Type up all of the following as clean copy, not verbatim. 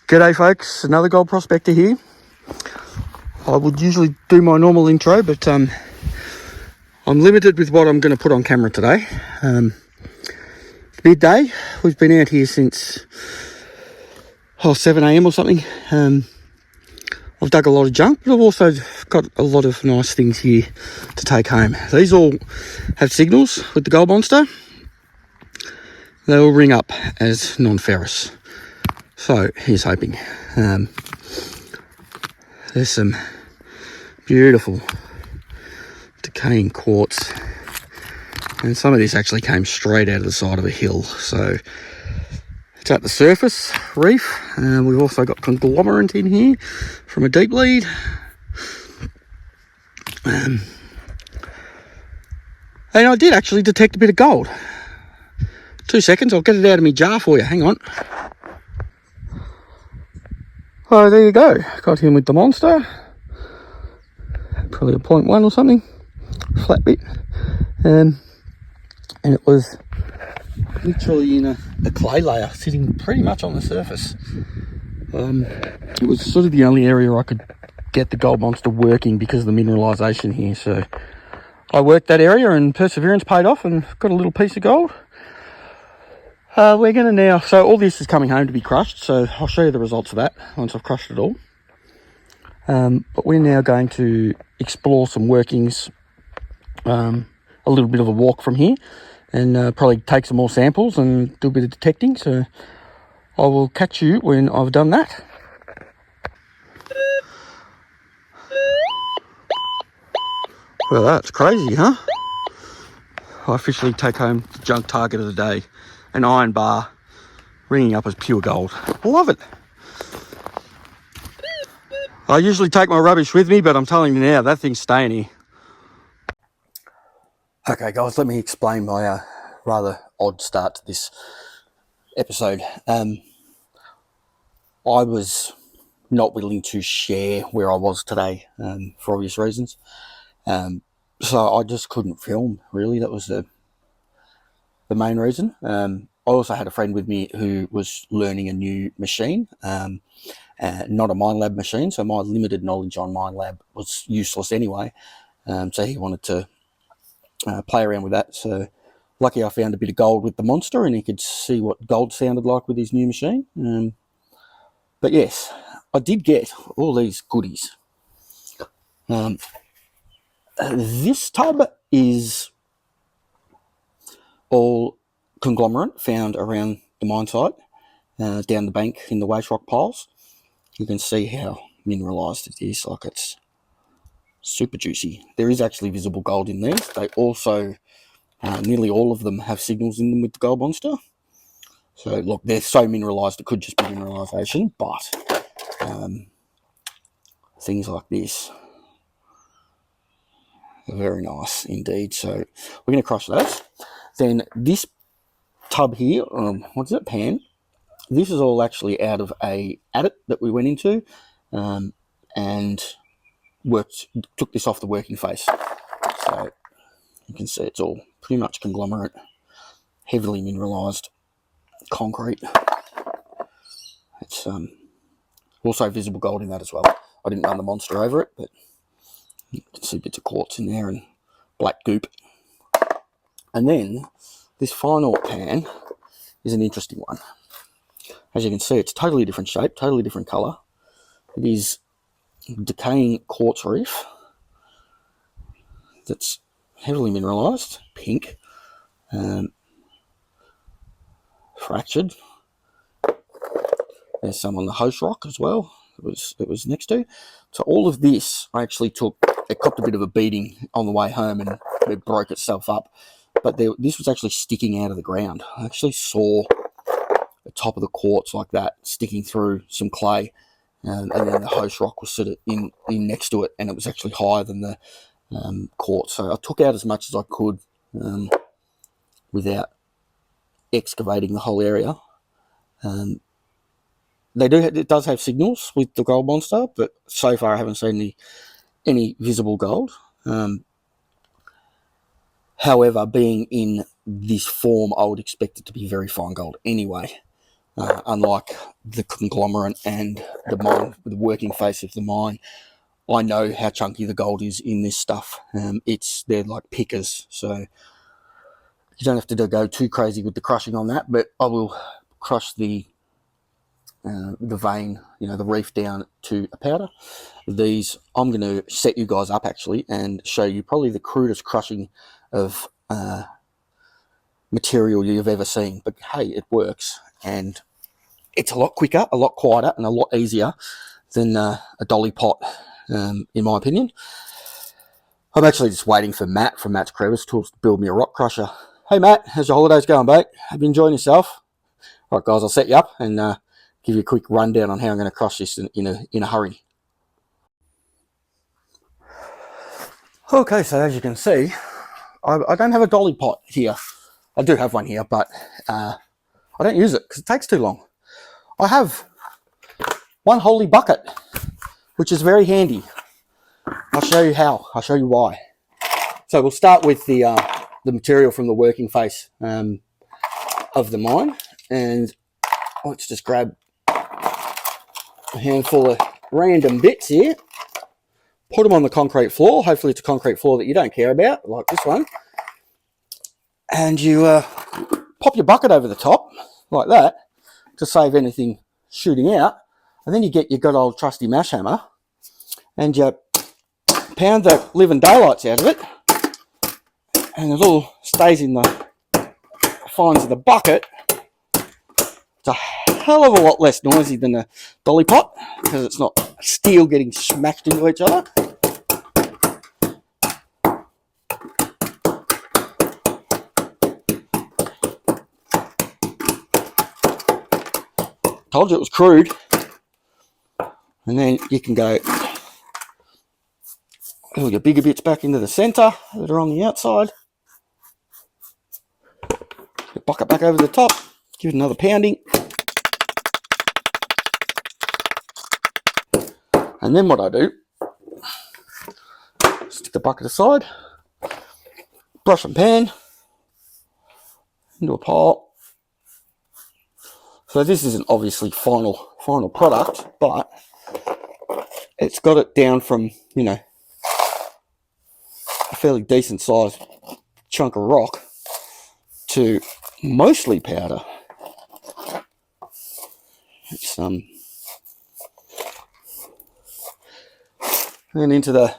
G'day folks, another gold prospector here. I would usually do my normal intro, but I'm limited with what I'm going to put on camera today. Midday, we've been out here since 7 a.m. or something. I've dug a lot of junk, but I've also got a lot of nice things here to take home. These all have signals with the gold monster. They all ring up as non-ferrous. So here's hoping. There's some beautiful decaying quartz, and some of this actually came straight out of the side of a hill. So it's at the surface reef. We've also got conglomerate in here from a deep lead. And I did actually detect a bit of gold. 2 seconds, I'll get it out of my jar for you. Hang on. Oh, there you go. Got him with the monster. Probably a 0.1 or something. Flat bit. And it was literally in a clay layer sitting pretty much on the surface. It was sort of the only area I could get the gold monster working because of the mineralisation here. So I worked that area and perseverance paid off and got a little piece of gold. We're going to now, so all this is coming home to be crushed, so I'll show you the results of that once I've crushed it all. But we're now going to explore some workings, a little bit of a walk from here, and probably take some more samples and do a bit of detecting. So I will catch you when I've done that. Well, that's crazy, huh? I officially take home the junk target of the day. An iron bar ringing up as pure gold. I love it. I usually take my rubbish with me, but I'm telling you now, that thing's staying here. Okay guys, let me explain my rather odd start to this episode. I was not willing to share where I was today for obvious reasons. So I just couldn't film, really. That was the main reason. I also had a friend with me who was learning a new machine, not a Minelab machine, so my limited knowledge on Minelab was useless anyway. So he wanted to play around with that. So lucky I found a bit of gold with the monster, and he could see what gold sounded like with his new machine. But yes, I did get all these goodies. This tub is all conglomerate found around the mine site, down the bank in the waste rock piles. You can see how mineralised it is, like it's super juicy. There is actually visible gold in these. They also, nearly all of them have signals in them with the gold monster. So look, they're so mineralised it could just be mineralisation, but things like this are very nice indeed. So we're going to crush those. Then this tub here, what is it, pan? This is all actually out of a adit that we went into, and took this off the working face. So you can see it's all pretty much conglomerate, heavily mineralised concrete. It's also visible gold in that as well. I didn't run the monster over it, but you can see bits of quartz in there and black goop. And then this final pan is an interesting one. As you can see, it's totally different shape, totally different colour. It is decaying quartz reef that's heavily mineralised, pink, fractured. There's some on the host rock as well. It was next to. So all of this, I actually took. It copped a bit of a beating on the way home, and it broke itself up. But this was actually sticking out of the ground. I actually saw the top of the quartz like that, sticking through some clay, and then the host rock was sort of in next to it, and it was actually higher than the quartz. So I took out as much as I could without excavating the whole area. It does have signals with the gold monster, but so far I haven't seen any visible gold. However, being in this form, I would expect it to be very fine gold anyway. unlike the conglomerate and the mine, the working face of the mine. I know how chunky the gold is in this stuff. They're like pickers, so you don't have to go too crazy with the crushing on that. But I will crush the vein, the reef down to a powder. These, I'm going to set you guys up actually and show you probably the crudest crushing of material you've ever seen. But hey, it works, and it's a lot quicker, a lot quieter, and a lot easier than a dolly pot, in my opinion. I'm actually just waiting for Matt from Matt's Crevice Tools to build me a rock crusher. Hey Matt, how's your holidays going, mate? Have you enjoying yourself? All right, guys, I'll set you up and give you a quick rundown on how I'm going to crush this in a hurry. Okay, so as you can see, I don't have a dolly pot here. I do have one here, but I don't use it because it takes too long. I have one holy bucket, which is very handy. I'll show you how. I'll show you why. So we'll start with the material from the working face of the mine, and let's just grab a handful of random bits here. Put them on the concrete floor. Hopefully it's a concrete floor that you don't care about, like this one. And you pop your bucket over the top, like that, to save anything shooting out. And then you get your good old trusty mash hammer, and you pound the living daylights out of it. And it all stays in the fines of the bucket. It's a hell of a lot less noisy than a dolly pot, because it's not steel getting smashed into each other. Told you it was crude. And then you can go all your bigger bits back into the center that are on the outside. Your bucket back over the top. Give it another pounding. And then what I do, stick the bucket aside, brush and pan into a pile. So this isn't obviously final product, but it's got it down from, a fairly decent sized chunk of rock to mostly powder. It's then into the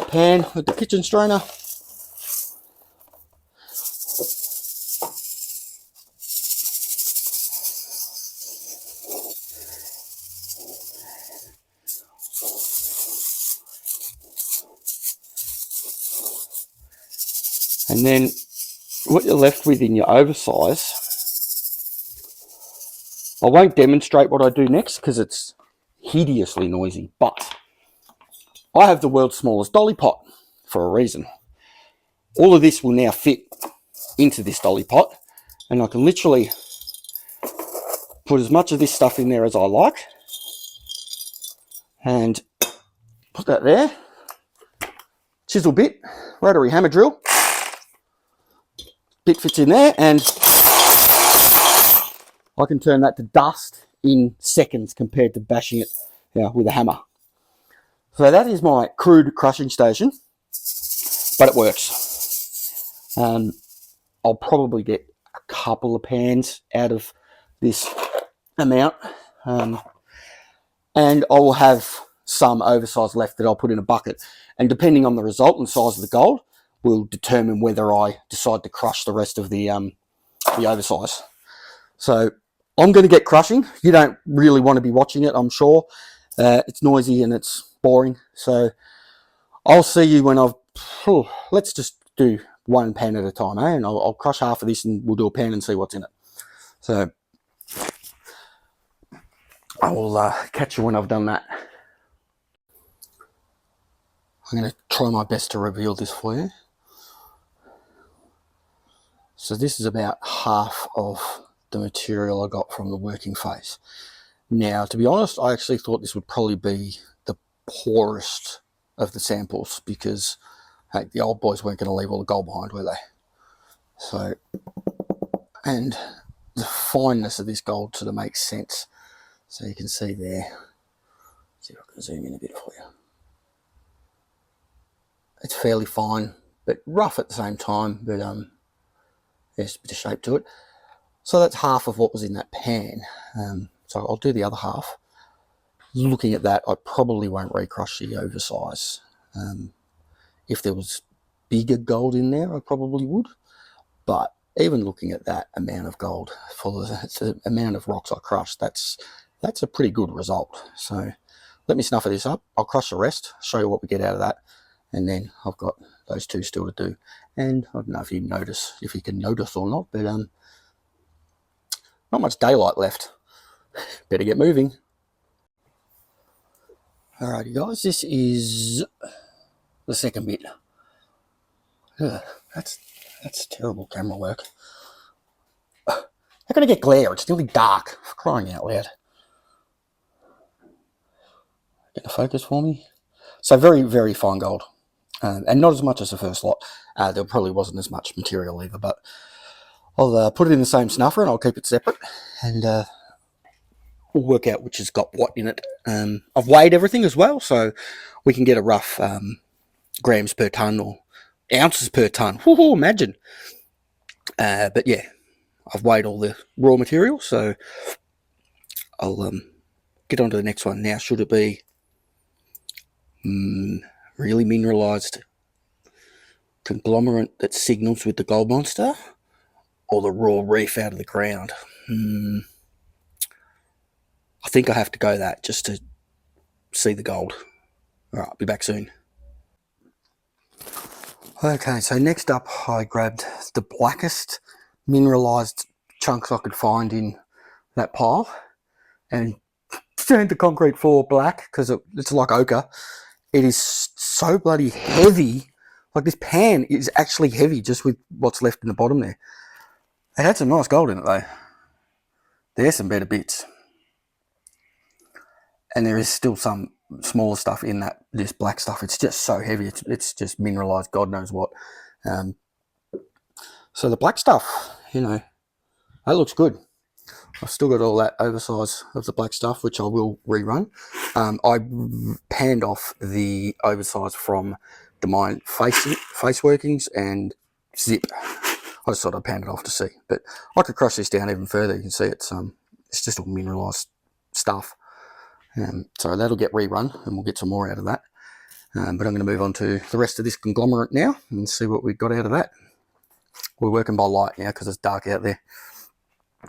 pan with the kitchen strainer. And then what you're left with in your oversize, I won't demonstrate what I do next because it's hideously noisy, but I have the world's smallest dolly pot for a reason. All of this will now fit into this dolly pot, and I can literally put as much of this stuff in there as I like, and put that there. Chisel bit, rotary hammer drill, bit fits in there, and I can turn that to dust in seconds compared to bashing it with a hammer. So that is my crude crushing station, but it works. I'll probably get a couple of pans out of this amount, and I will have some oversize left that I'll put in a bucket. And depending on the result and size of the gold, will determine whether I decide to crush the rest of the oversize. So I'm going to get crushing. You don't really want to be watching it, I'm sure. It's noisy and it's boring. So I'll see you when let's just do one pan at a time, eh? And I'll crush half of this and we'll do a pan and see what's in it. So I will catch you when I've done that. I'm going to try my best to reveal this for you. So this is about half of the material I got from the working face. Now, to be honest, I actually thought this would probably be the poorest of the samples because, hey, the old boys weren't going to leave all the gold behind, were they? So, and the fineness of this gold sort of makes sense. So you can see there. See if I can zoom in a bit for you. It's fairly fine, but rough at the same time. But there's a bit of shape to it. So that's half of what was in that pan. So I'll do the other half. Looking at that, I probably won't recrush the oversize. If there was bigger gold in there, I probably would. But even looking at that amount of gold for the amount of rocks I crushed, that's a pretty good result. So let me snuffer this up. I'll crush the rest, show you what we get out of that, and then I've got those two still to do. And I don't know if you can notice or not, but not much daylight left. Better get moving. Alrighty guys, this is the second bit. Ugh, that's terrible camera work. How can I get glare? It's nearly dark, for crying out loud. Get the focus for me. So very, very fine gold. And not as much as the first lot. There probably wasn't as much material either, but I'll put it in the same snuffer and I'll keep it separate. And we'll work out which has got what in it. I've weighed everything as well, so we can get a rough grams per tonne or ounces per tonne. Woohoo, imagine. But yeah, I've weighed all the raw material, so I'll get on to the next one now. Should it be really mineralised conglomerate that signals with the gold monster, or the raw reef out of the ground? I think I have to go that just to see the gold. Alright, I'll be back soon. Okay, so next up I grabbed the blackest mineralised chunks I could find in that pile and turned the concrete floor black because it's like ochre. It is so bloody heavy. Like, this pan is actually heavy just with what's left in the bottom there. It had some nice gold in it though. There's some better bits. And there is still some smaller stuff in this black stuff. It's just so heavy. It's just mineralised, God knows what. So the black stuff, that looks good. I've still got all that oversize of the black stuff, which I will rerun. I panned off the oversize from the mine face workings and zip. I just thought I'd pan it off to see, but I could crush this down even further. You can see it's just all mineralised stuff. So that'll get rerun and we'll get some more out of that. But I'm going to move on to the rest of this conglomerate now and see what we got out of that. We're working by light now because it's dark out there.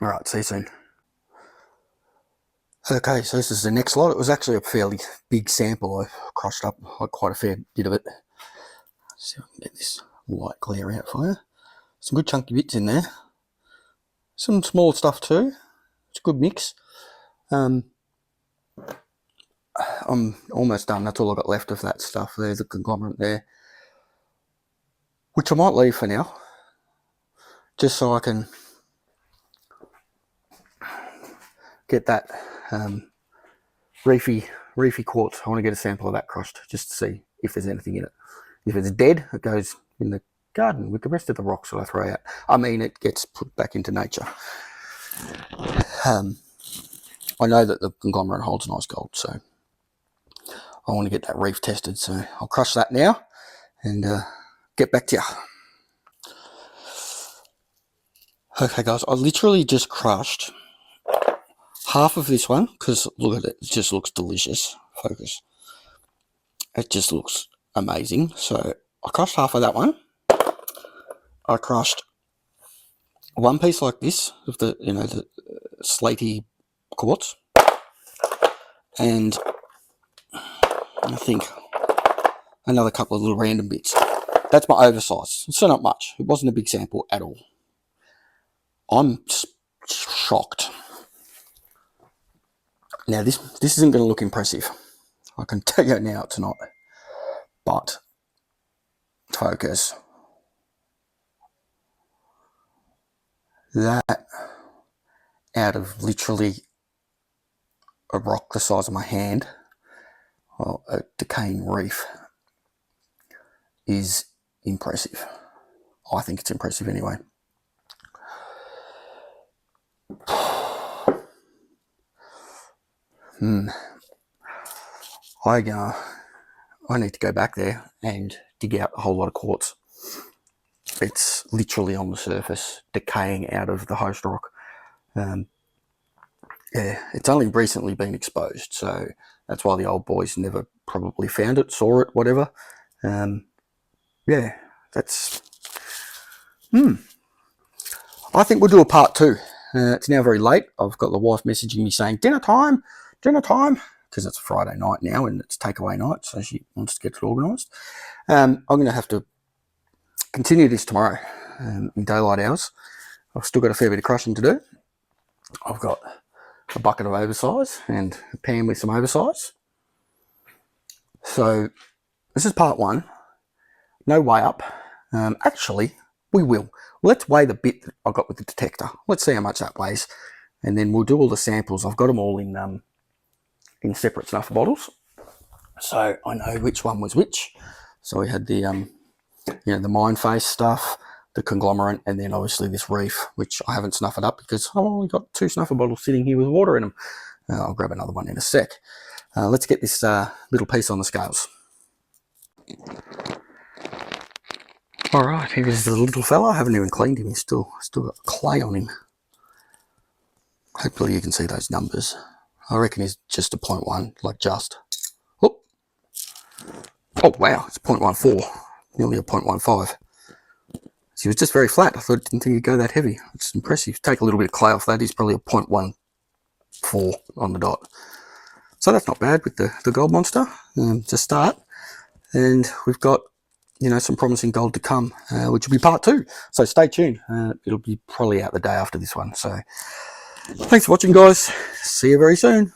All right, see you soon. Okay, so this is the next lot. It was actually a fairly big sample. I crushed up quite a fair bit of it. Let's see if I can get this light glare out for you. Some good chunky bits in there. Some small stuff too. It's a good mix. I'm almost done. That's all I've got left of that stuff. There's a conglomerate there, which I might leave for now, just so I can get that reefy quartz. I want to get a sample of that crushed just to see if there's anything in it. If it's dead, it goes in the garden with the rest of the rocks that I throw out. I mean, it gets put back into nature. I know that the conglomerate holds nice gold, so I want to get that reef tested. So I'll crush that now and get back to you. Okay guys, I literally just crushed half of this one because look at it, it just looks delicious. Focus. It just looks amazing. So I crushed half of that one. I crushed one piece like this of the the slaty quartz, and I think another couple of little random bits. That's my oversize. So not much. It wasn't a big sample at all. I'm shocked. Now this isn't going to look impressive. I can tell you now it's not. But focus. That out of literally a rock the size of my hand, or a decaying reef, is impressive. I think it's impressive anyway. I need to go back there and dig out a whole lot of quartz. It's literally on the surface, decaying out of the host rock. Yeah, it's only recently been exposed, so that's why the old boys never probably found it, saw it, whatever. Yeah, that's... I think we'll do a part 2. It's now very late. I've got the wife messaging me saying, dinner time, because it's Friday night now and it's takeaway night, so she wants to get it organised. I'm going to have to continue this tomorrow in daylight hours. I've still got a fair bit of crushing to do. I've got a bucket of oversize and a pan with some oversize. So this is part 1. No weigh up. Actually, we will. Let's weigh the bit that I got with the detector. Let's see how much that weighs, and then we'll do all the samples. I've got them all in separate snuffer bottles, so I know which one was which. So we had the the mine face stuff, the conglomerate, and then obviously this reef, which I haven't snuffed up because I've only got 2 snuffer bottles sitting here with water in them. I'll grab another one in a sec. Let's get this little piece on the scales. Alright, here is the little fella. I haven't even cleaned him. He's still got clay on him. Hopefully you can see those numbers. I reckon he's just a 0.1, like just. Oh, wow, it's 0.14, nearly a 0.15. So he was just very flat. Didn't think he'd go that heavy. It's impressive. Take a little bit of clay off that, he's probably a 0.14 on the dot. So that's not bad with the gold monster to start. And we've got some promising gold to come, which will be part 2. So stay tuned. It'll be probably out the day after this one. So thanks for watching, guys. See you very soon.